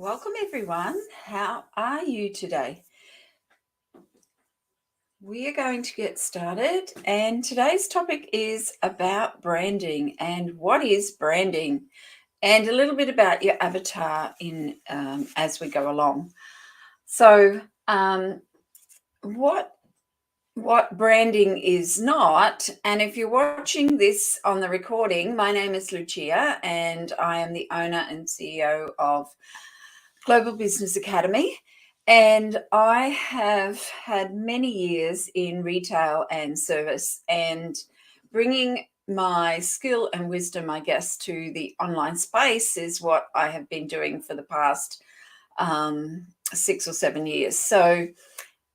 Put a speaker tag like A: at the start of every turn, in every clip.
A: Welcome, everyone. How are you today? We are going to get started, and today's topic is about branding and what is branding, and a little bit about your avatar in as we go along. So, what branding is not, and if you're watching this on the recording, my name is Lucia, and I am the owner and CEO of Global Business Academy. And I have had many years in retail and service, and bringing my skill and wisdom, I guess, to the online space is what I have been doing for the past 6 or 7 years. So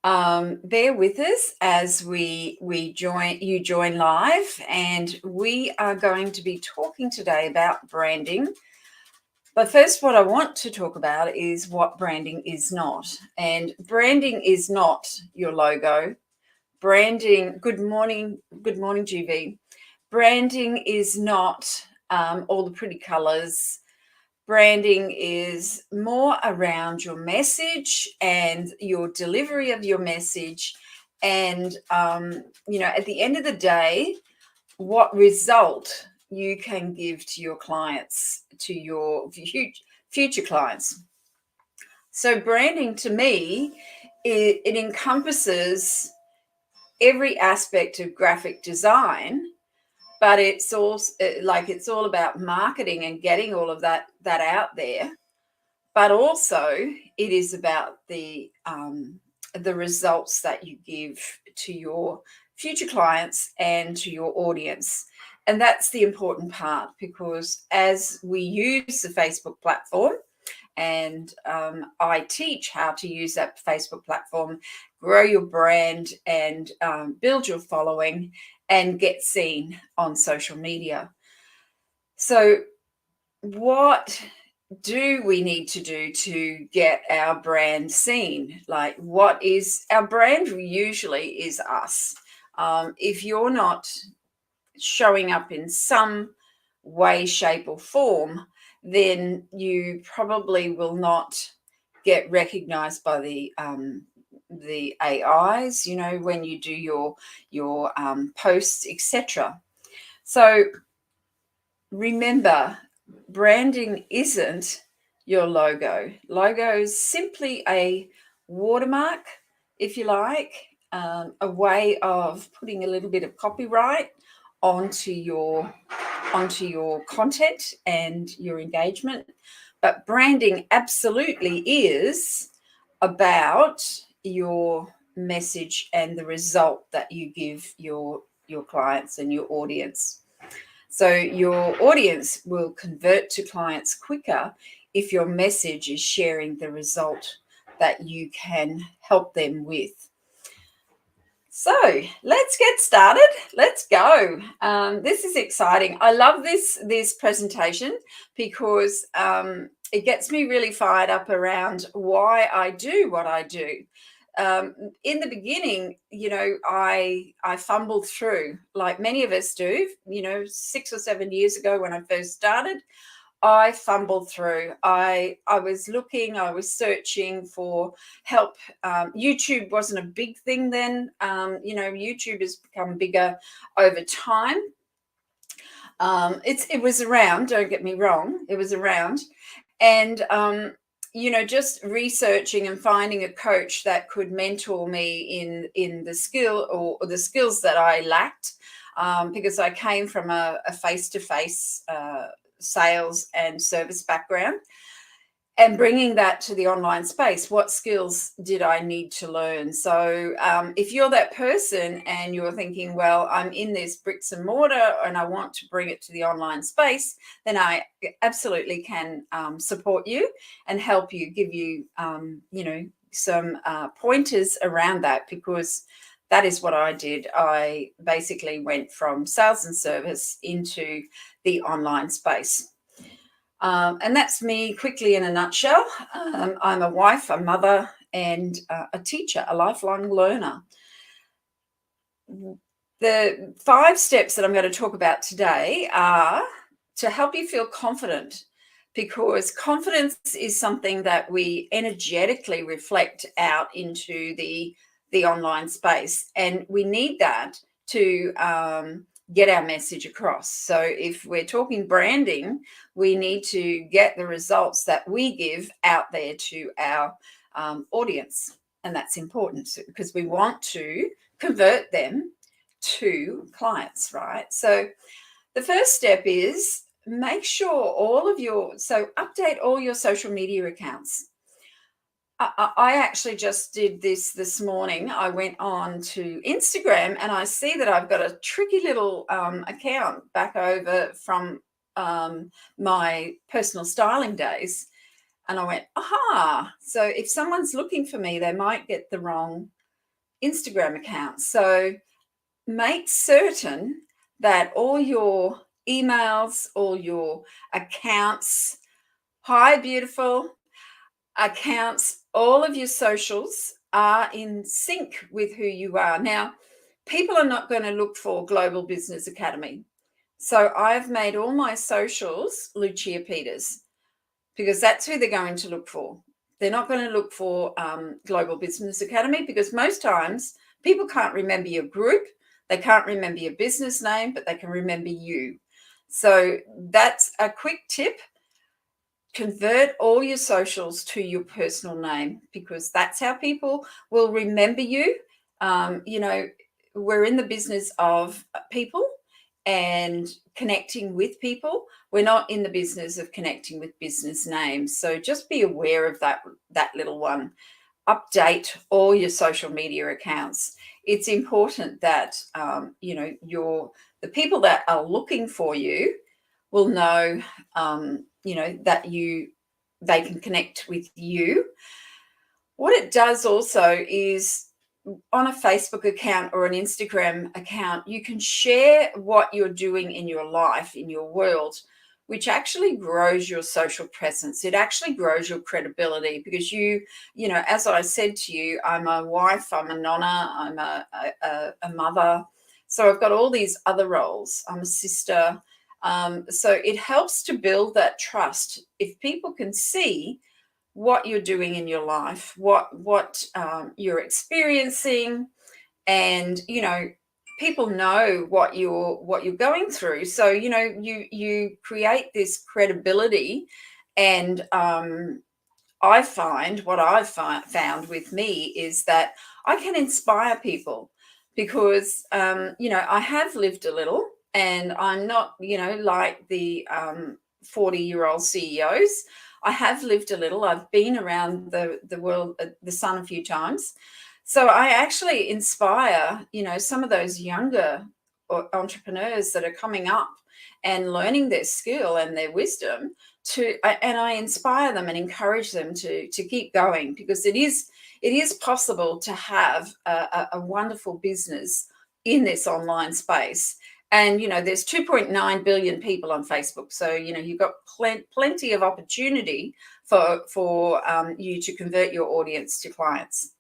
A: bear with us as we join live, and we are going to be talking today about branding. But first, what I want to talk about is what branding is not. And branding is not your logo. Branding, good morning, GV. Branding is not all the pretty colors. Branding is more around your message and your delivery of your message. And, at the end of the day, what result you can give to your clients, to your future clients. So branding to me, it encompasses every aspect of graphic design, but it's also it's all about marketing and getting all of that out there. But also it is about the results that you give to your future clients and to your audience. And that's the important part, because as we use the Facebook platform, and I teach how to use that Facebook platform, grow your brand and build your following and get seen on social media. So what do we need to do to get our brand seen? Like, what is our brand? Usually is us. If you're not showing up in some way, shape, or form, then you probably will not get recognized by the AIs, when you do your posts, etc. So remember, branding isn't your logo. Logo is simply a watermark, if you like, a way of putting a little bit of copyright onto your content and your engagement. But branding absolutely is about your message and the result that you give your clients and your audience. So your audience will convert to clients quicker if your message is sharing the result that you can help them with. So let's get started. Let's go. This is exciting. I love this presentation because it gets me really fired up around why I do what I do. In the beginning, I fumbled through, like many of us do. 6 or 7 years ago when I first started, I fumbled through. I was looking, I was searching for help. YouTube wasn't a big thing then. YouTube has become bigger over time. It was around, don't get me wrong, it was around. And just researching and finding a coach that could mentor me in the skill or the skills that I lacked, because I came from a face-to-face sales and service background, and bringing that to the online space, what skills did I need to learn? So if you're that person and you're thinking, well, I'm in this bricks and mortar and I want to bring it to the online space, then I absolutely can support you and help you, give you, some pointers around that, because that is what I did. I basically went from sales and service into the online space. And that's me quickly in a nutshell. I'm a wife, a mother, and a teacher, a lifelong learner. The 5 steps that I'm going to talk about today are to help you feel confident, because confidence is something that we energetically reflect out into the online space, and we need that to get our message across. So if we're talking branding, we need to get the results that we give out there to our audience, and that's important because we want to convert them to clients, right? So the first step is make sure update all your social media accounts. I actually just did this morning. I went on to Instagram and I see that I've got a tricky little account back over from my personal styling days. And I went, aha. So if someone's looking for me, they might get the wrong Instagram account. So make certain that all your emails, all your accounts, hi, beautiful accounts, all of your socials are in sync with who you are. Now, people are not going to look for Global Business Academy. So I've made all my socials Lucia Peters because that's who they're going to look for. They're not going to look for Global Business Academy because most times people can't remember your group. They can't remember your business name, but they can remember you. So that's a quick tip. Convert all your socials to your personal name because that's how people will remember you. We're in the business of people and connecting with people. We're not in the business of connecting with business names. So just be aware of that little one. Update all your social media accounts. It's important that the people that are looking for you will know that they can connect with you. What it does also is on a Facebook account or an Instagram account, you can share what you're doing in your life, in your world, which actually grows your social presence. It actually grows your credibility because as I said to you, I'm a wife, I'm a nonna, I'm a mother. So I've got all these other roles. I'm a sister. So it helps to build that trust. If people can see what you're doing in your life, what you're experiencing, and people know what you're going through. So you create this credibility, and I find what I've found with me is that I can inspire people because I have lived a little, and I'm not like the 40-year-old CEOs. I have lived a little. I've been around the world, the sun a few times. So I actually inspire, some of those younger entrepreneurs that are coming up and learning their skill and their wisdom and I inspire them and encourage them to keep going because it is possible to have a wonderful business in this online space. And, there's 2.9 billion people on Facebook. So, you've got plenty of opportunity for you to convert your audience to clients.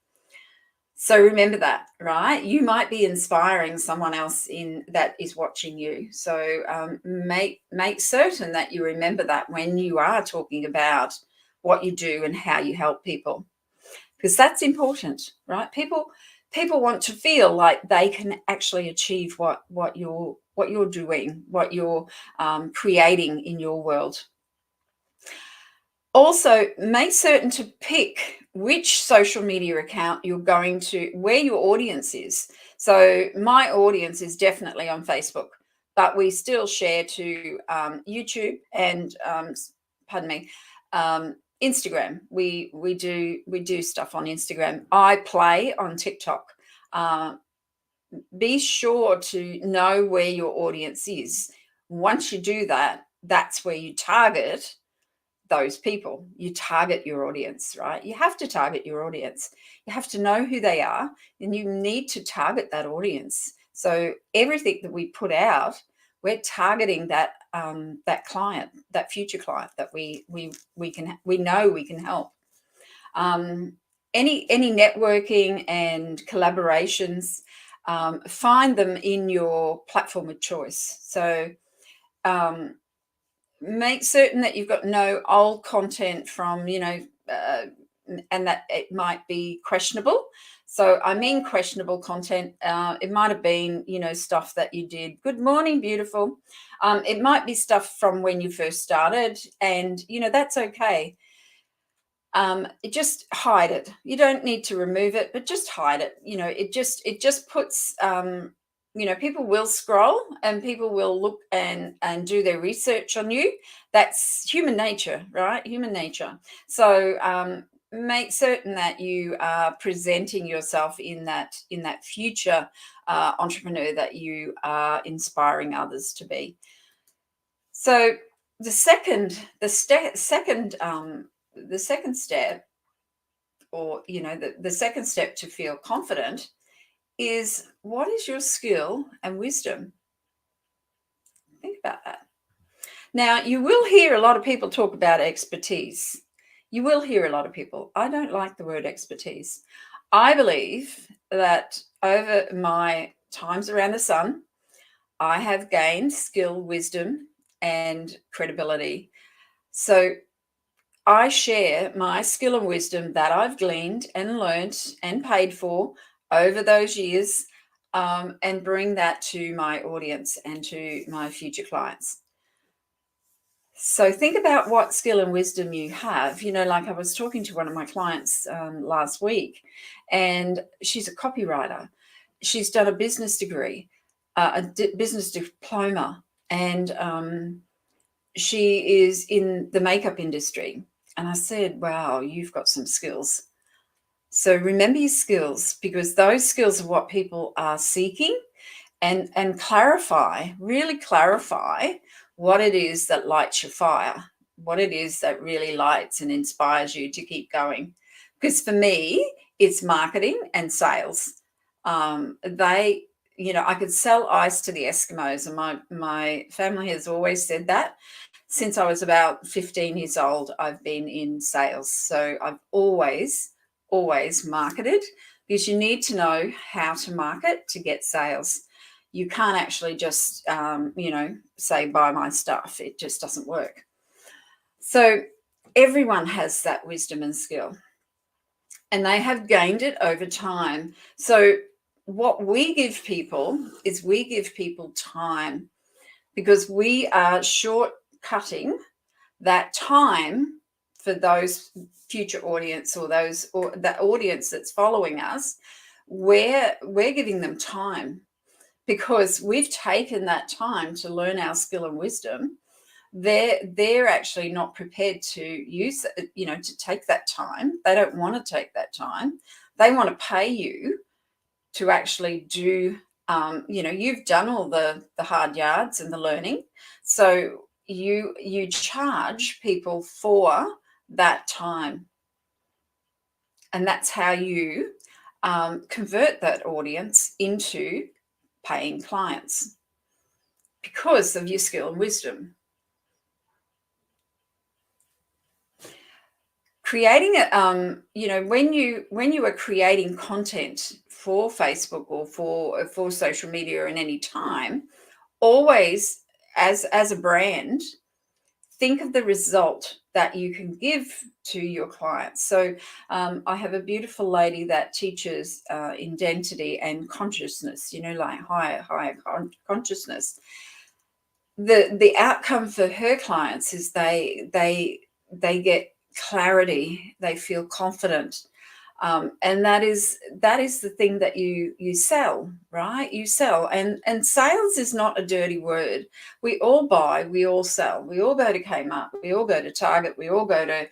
A: So remember that, right? You might be inspiring someone else that is watching you. So make certain that you remember that when you are talking about what you do and how you help people, because that's important, right? People want to feel like they can actually achieve what you're doing, what you're creating in your world. Also, make certain to pick which social media account you're going to, where your audience is. So my audience is definitely on Facebook, but we still share to YouTube and, Instagram. We do stuff on Instagram. I play on TikTok. Be sure to know where your audience is. Once you do that, that's where you target those people. You target your audience, right? You have to target your audience. You have to know who they are, and you need to target that audience. So everything that we put out, we're targeting that client, that future client that we know we can help. Any networking and collaborations, find them in your platform of choice. So make certain that you've got no old content from, and that it might be questionable. So I mean questionable content. It might have been, stuff that you did. Good morning, beautiful. It might be stuff from when you first started, and that's okay. Just hide it. You don't need to remove it, but just hide it. It just puts people will scroll and people will look and do their research on you. That's human nature, right? Human nature. So make certain that you are presenting yourself in that future entrepreneur that you are inspiring others to be. So the second step, or the second step to feel confident, is what is your skill and wisdom? Think about that. Now, you will hear a lot of people talk about expertise. You will hear a lot of people. I don't like the word expertise. I believe that over my times around the sun, I have gained skill, wisdom, and credibility. So I share my skill and wisdom that I've gleaned and learnt and paid for over those years, and bring that to my audience and to my future clients. So think about what skill and wisdom you have. Like I was talking to one of my clients last week, and she's a copywriter. She's done a business degree, business diploma, and she is in the makeup industry. And I said, wow, you've got some skills. So remember your skills, because those skills are what people are seeking, and really clarify what it is that lights your fire, what it is that really lights and inspires you to keep going. Because for me, it's marketing and sales. I could sell ice to the Eskimos, and my family has always said that. Since I was about 15 years old, I've been in sales. So I've always marketed, because you need to know how to market to get sales. You can't actually just, say, buy my stuff. It just doesn't work. So everyone has that wisdom and skill, and they have gained it over time. So what we give people is we give people time, because we are shortcutting that time for those future audience, or that audience that's following us. We're giving them time, because we've taken that time to learn our skill and wisdom. They're actually not prepared to use to take that time. They don't want to take that time. They want to pay you to actually do you've done all the hard yards and the learning. So you charge people for that time, and that's how you convert that audience into paying clients, because of your skill and wisdom. Creating it, when you are creating content for Facebook or for social media in any time, always, as a brand, think of the result that you can give to your clients. So I have a beautiful lady that teaches identity and consciousness, like higher consciousness. The outcome for her clients is they get clarity, they feel confident. And that is the thing that you sell, right? You sell, and sales is not a dirty word. We all buy, we all sell, we all go to Kmart, we all go to Target, we all go to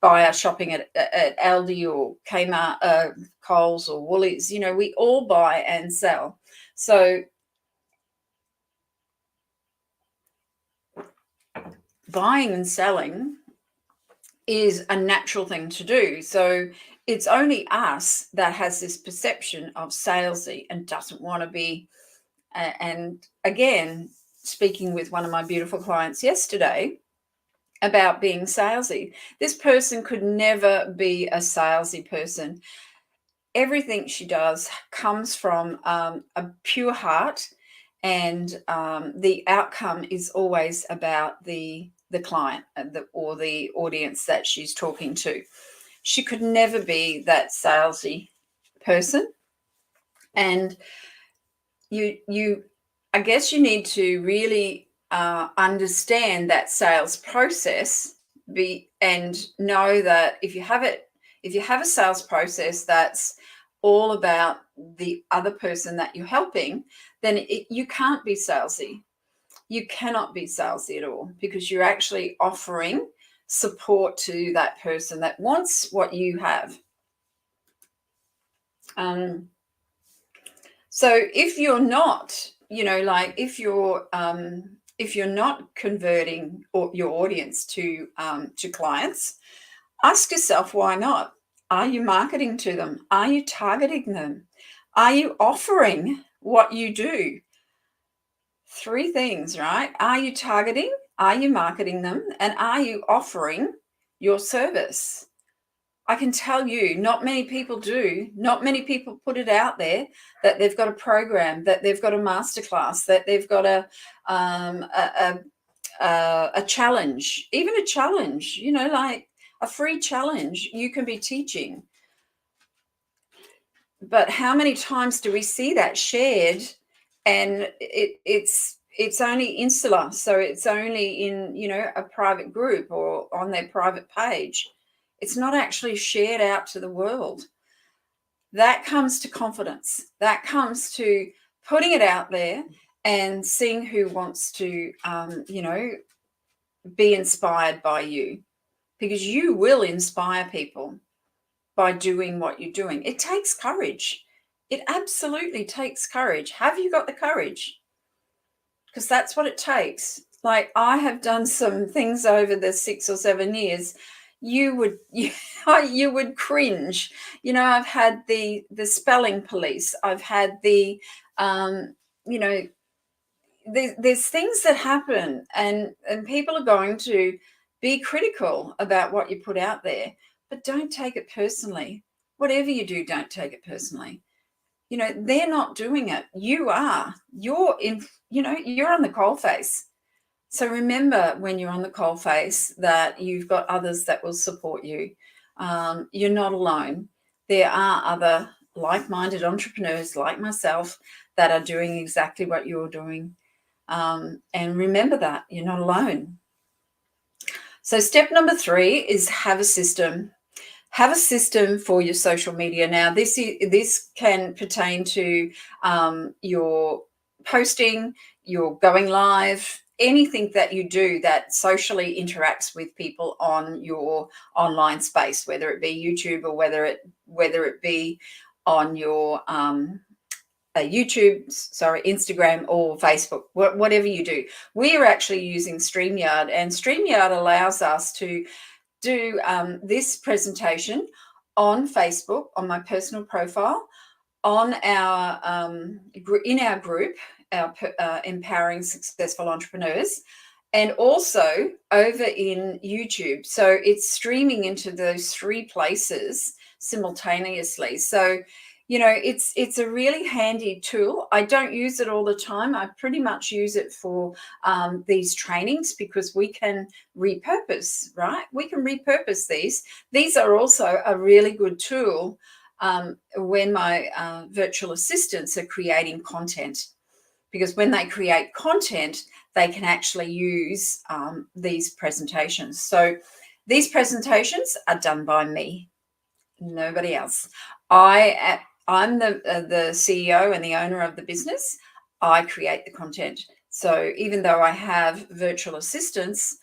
A: buy our shopping at Aldi or Kmart, Coles or Woolies. We all buy and sell. So buying and selling is a natural thing to do. So it's only us that has this perception of salesy and doesn't want to be. And again, speaking with one of my beautiful clients yesterday about being salesy, this person could never be a salesy person. Everything she does comes from a pure heart, and the outcome is always about the the client or the audience that she's talking to. She could never be that salesy person. And I guess you need to really understand that sales process and know that if you have a sales process that's all about the other person that you're helping, then you can't be salesy. You cannot be salesy at all, because you're actually offering support to that person that wants what you have. So if you're not, if you're not converting your audience to clients, ask yourself, why not? Are you marketing to them? Are you targeting them? Are you offering what you do? 3 things, right? Are you targeting? Are you marketing them? And are you offering your service? I can tell you, not many people do. Not many people put it out there that they've got a program, that they've got a masterclass, that they've got a challenge, even a challenge, like a free challenge you can be teaching. But how many times do we see that shared, and it's only insular, so it's only in a private group or on their private page. It's not actually shared out to the world. That comes to confidence. That comes to putting it out there and seeing who wants to be inspired by you, because you will inspire people by doing what you're doing. It takes courage. It absolutely takes courage. Have you got the courage? Because that's what it takes. Like, I have done some things over the 6 or 7 years. You would cringe. I've had the spelling police. I've had the there's things that happen, and people are going to be critical about what you put out there. But don't take it personally. Whatever you do, don't take it personally. They're not doing it. You are. You're on the coalface. So remember, when you're on the coalface, that you've got others that will support you. You're not alone. There are other like-minded entrepreneurs like myself that are doing exactly what you're doing. And remember that you're not alone. So step number 3 is have a system. Have a system for your social media. Now, this can pertain to your posting, your going live, anything that you do that socially interacts with people on your online space, whether it be YouTube or whether it be on your Instagram or Facebook, whatever you do. We are actually using StreamYard, and StreamYard allows us to do this presentation on Facebook, on my personal profile, on our in our group, our Empowering Successful Entrepreneurs, and also over in YouTube. So it's streaming into those 3 places simultaneously. So it's a really handy tool. I don't use it all the time. I pretty much use it for these trainings, because we can repurpose, right? We can repurpose these. These are also a really good tool when my virtual assistants are creating content, because when they create content, they can actually use these presentations. So these presentations are done by me, nobody else. I'm the CEO and the owner of the business. I create the content. So even though I have virtual assistants,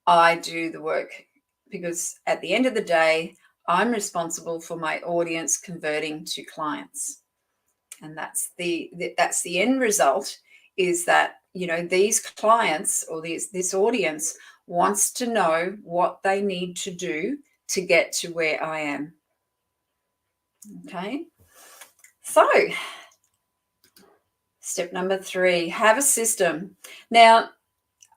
A: I do the work, because at the end of the day, I'm responsible for my audience converting to clients. And that's the end result, is that these clients or this audience wants to know what they need to do to get to where I am. Okay. So, step number 3, have a system. Now,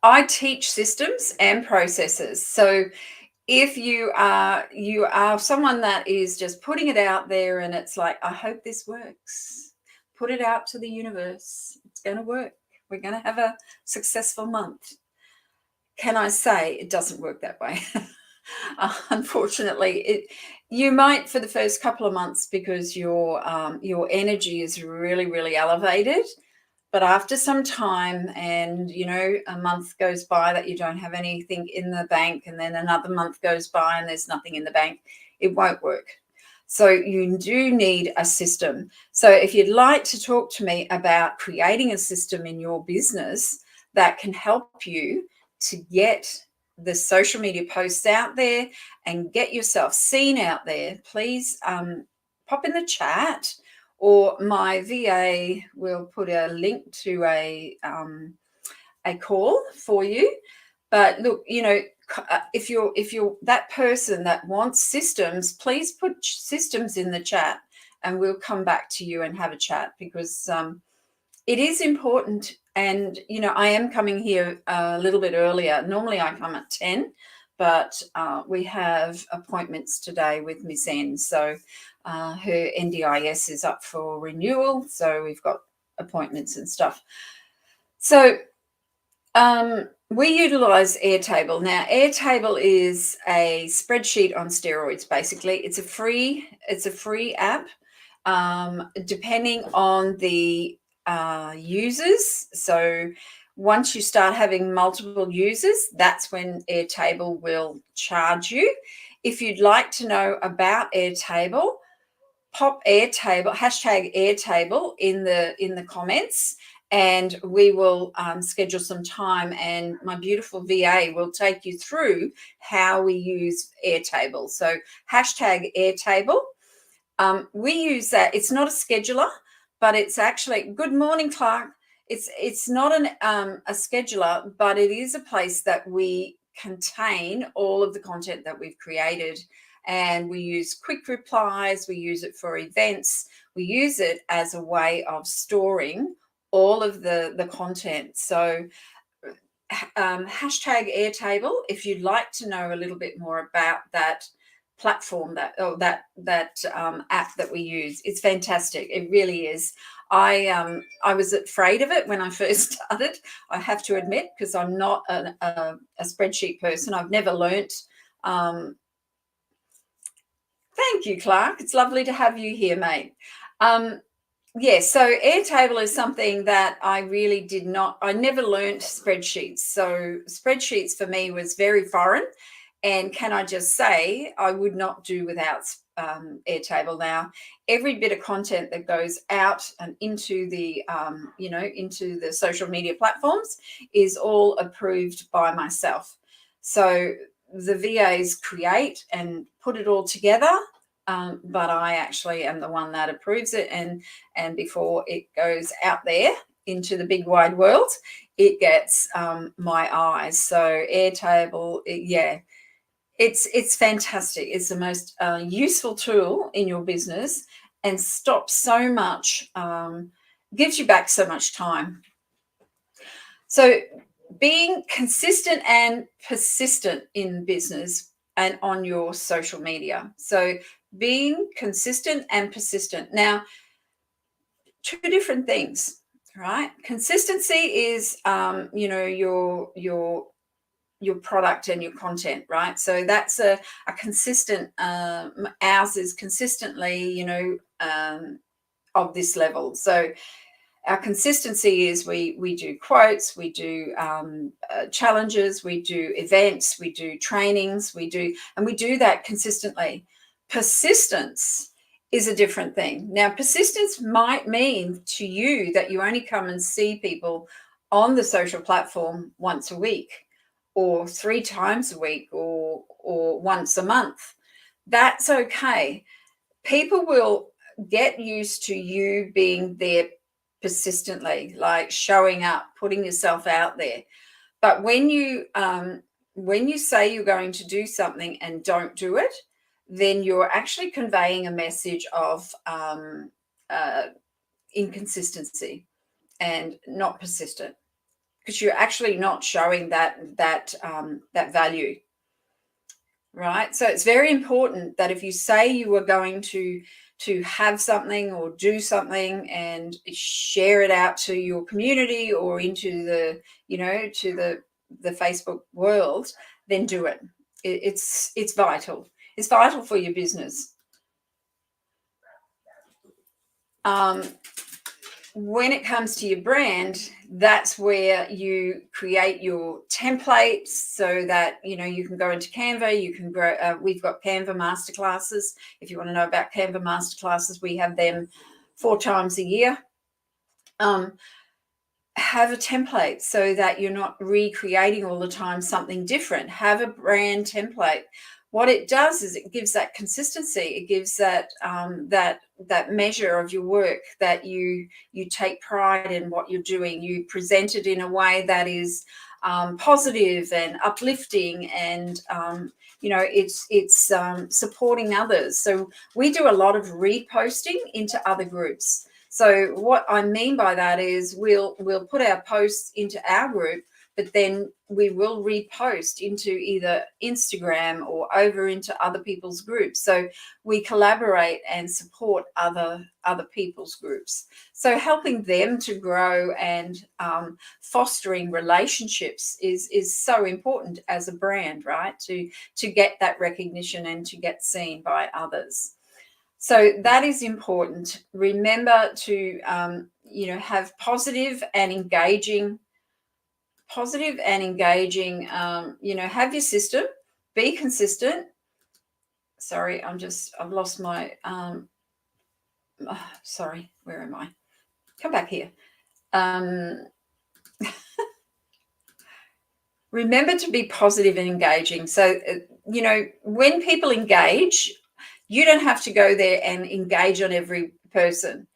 A: I teach systems and processes. So if you are someone that is just putting it out there and it's like, I hope this works, put it out to the universe. It's going to work. We're going to have a successful month. Can I say it doesn't work that way? Unfortunately, you might for the first couple of months because your energy is really, really elevated. But after some time, and a month goes by that you don't have anything in the bank, and then another month goes by and there's nothing in the bank, it won't work. So you do need a system. So if you'd like to talk to me about creating a system in your business that can help you to get the social media posts out there and get yourself seen out there, please pop in the chat, or my VA will put a link to a call for you. But look, if you're that person that wants systems, please put systems in the chat, and we'll come back to you and have a chat, because it is important. And I am coming here a little bit earlier. Normally I come at 10, but we have appointments today with Miss N. So her NDIS is up for renewal, so we've got appointments and stuff. So we utilize Airtable. Now, Airtable is a spreadsheet on steroids. Basically, it's a free app. Depending on the users. So once you start having multiple users, that's when Airtable will charge you. If you'd like to know about Airtable, pop Airtable, hashtag Airtable in the comments, and we will schedule some time, and my beautiful VA will take you through how we use Airtable. So hashtag Airtable. We use that. It's not a scheduler, but it's actually, good morning, Clark. It's not a scheduler, but it is a place that we contain all of the content that we've created. And we use quick replies. We use it for events. We use it as a way of storing all of the content. So hashtag Airtable, if you'd like to know a little bit more about that platform, that app that we use. It's fantastic. It really is. I was afraid of it when I first started, I have to admit, because I'm not a spreadsheet person. I've never learnt. Thank you, Clark. It's lovely to have you here, mate. Yes, so Airtable is something that I really I never learnt spreadsheets. So spreadsheets for me was very foreign. And can I just say, I would not do without Airtable now. Every bit of content that goes out and into the, into the social media platforms is all approved by myself. So the VAs create and put it all together, but I actually am the one that approves it. And before it goes out there into the big wide world, it gets my eyes. So Airtable, it's fantastic. It's the most useful tool in your business, and stops so much, gives you back so much time. So being consistent and persistent in business and on your social media. So being consistent and persistent. Now, two different things, right? Consistency is, your product and your content, right? So that's a consistent, ours is consistently, of this level. So our consistency is we do quotes, we do challenges, we do events, we do trainings, we do that consistently. Persistence is a different thing. Now, persistence might mean to you that you only come and see people on the social platform once a week, or 3 times a week, or once a month. That's okay. People will get used to you being there persistently, like showing up, putting yourself out there. But when you say you're going to do something and don't do it, then you're actually conveying a message of inconsistency and not persistent, because you're actually not showing that value, right? So it's very important that if you say you are going to have something or do something and share it out to your community or into the, to the the Facebook world, then do it. It's vital. It's vital for your business. When it comes to your brand, that's where you create your templates so that, you know, you can go into Canva, you can grow. We've got Canva masterclasses. If you want to know about Canva masterclasses, we have them 4 times a year. Have a template so that you're not recreating all the time something different. Have a brand template. What it does is it gives that consistency. It gives that that measure of your work, that you take pride in what you're doing. You present it in a way that is positive and uplifting, and you know, it's supporting others. So we do a lot of reposting into other groups. So what I mean by that is we'll put our posts into our group, but then we will repost into either Instagram or over into other people's groups. So we collaborate and support other people's groups. So helping them to grow and fostering relationships is so important as a brand, right? To get that recognition and to get seen by others. So that is important. Remember to, you know, have positive and engaging, you know, have your system, be consistent. Sorry, I've lost my, sorry, where am I? Come back here. Remember to be positive and engaging. So, you know, when people engage, you don't have to go there and engage on every person.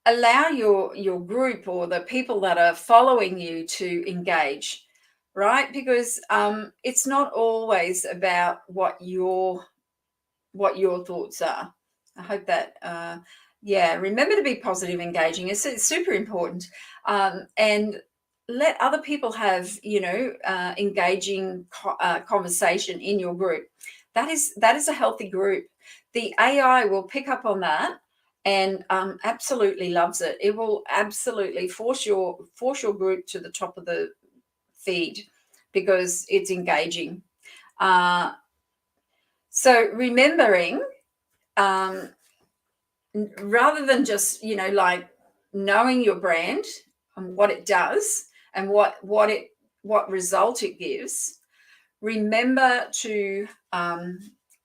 A: Allow your group or the people that are following you to engage, right? Because it's not always about what your thoughts are. I hope that, yeah, remember to be positive, engaging. It's super important. And let other people have, you know, engaging conversation in your group. That is a healthy group. The AI will pick up on that and absolutely loves it. It will absolutely force your group to the top of the feed because it's engaging. So remembering, rather than just, you know, like knowing your brand and what it does and what result it gives, remember to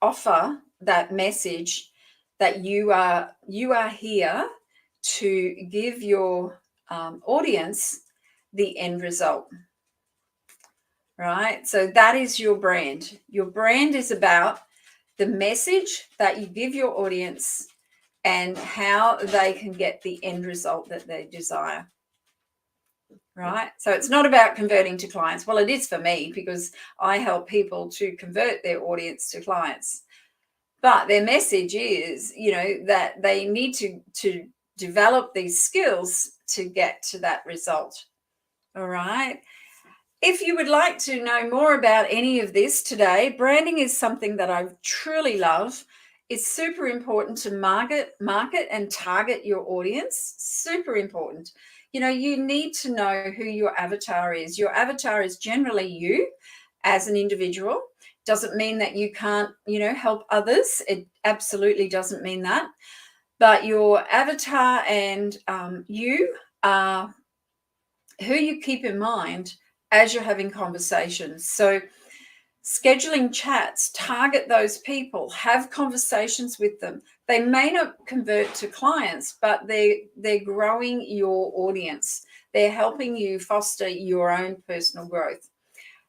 A: offer that message that you are here to give your audience the end result, right? So that is your brand. Your brand is about the message that you give your audience and how they can get the end result that they desire. Right? So it's not about converting to clients. Well, it is for me because I help people to convert their audience to clients. But their message is, you know, that they need to develop these skills to get to that result. All right. If you would like to know more about any of this today, branding is something that I truly love. It's super important to market and target your audience. Super important. You know, you need to know who your avatar is. Your avatar is generally you as an individual. Doesn't mean that you can't, you know, help others. It absolutely doesn't mean that. But your avatar and you are who you keep in mind as you're having conversations. So scheduling chats, target those people, have conversations with them. They may not convert to clients, but they're growing your audience. They're helping you foster your own personal growth.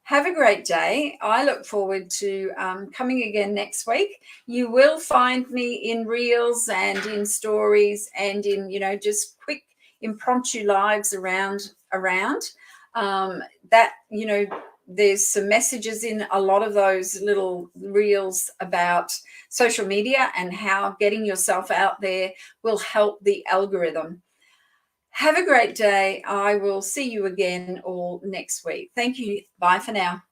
A: Have a great day. I look forward to coming again next week. You will find me in reels and in stories and in, you know, just quick impromptu lives around that, you know, there's some messages in a lot of those little reels about social media and how getting yourself out there will help the algorithm. Have a great day. I will see you again all next week. Thank you. Bye for now.